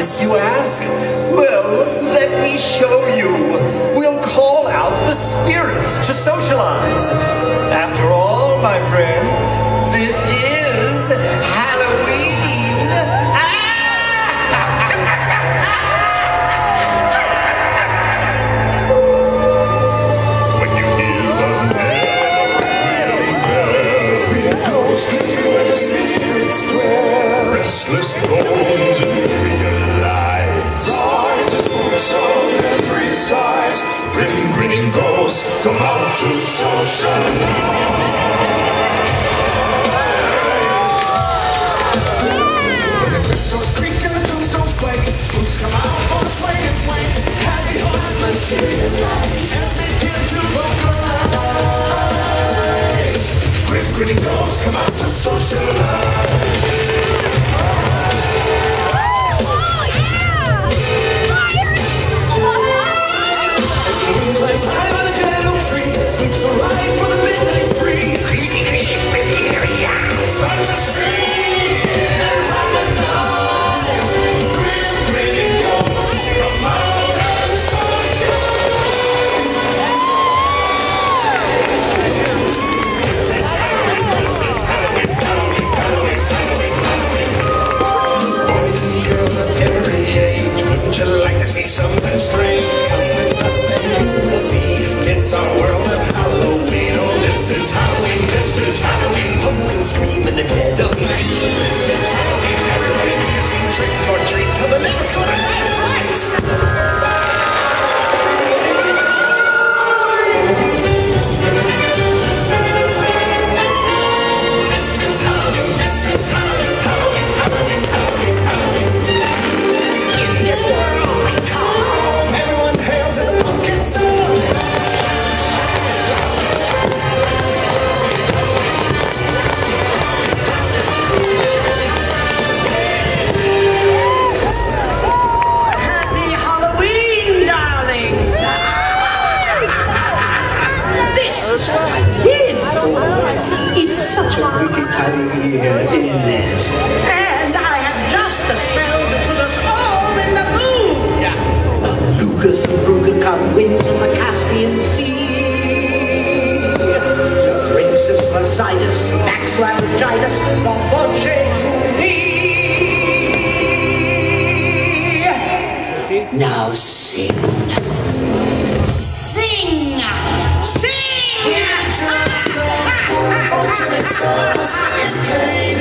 this, you ask? Well, let me show you. We'll call out the spirits to socialize. After all, my friends, this is Halloween. When you hear the bell, it goes where the spirits dwell. Restless bones and realize rise as spooks of every size. Grinning ghosts come out to socialize. When the cryptos creak and the tombstones quake, spooks come out for a sway and wake. Happy hearts materialize and begin to vocalize. Grinning ghosts come out to socialize. Something strange, come with us and you will see. It's our world of Halloween. Oh, this is Halloween, this is Halloween. Pumpkins scream in the dead of night. This is Halloween, everybody kissing, trick or treat till the next one is right. This is Halloween, this is Halloween, Halloween, Halloween, Halloween, Halloween. In this world we call home, everyone hail to the pumpkin song. Happy Halloween, darlings! This is what I live for. It's such a wicked time of year, isn't it? And I have just the spell to put us all in the mood. Lucas and Rukacon, winds of the Caspian Sea. The Princess Lycidas, Max Laryngitis, La Voce to me. Now sing. Sing! Sing! Ultimate souls in pain.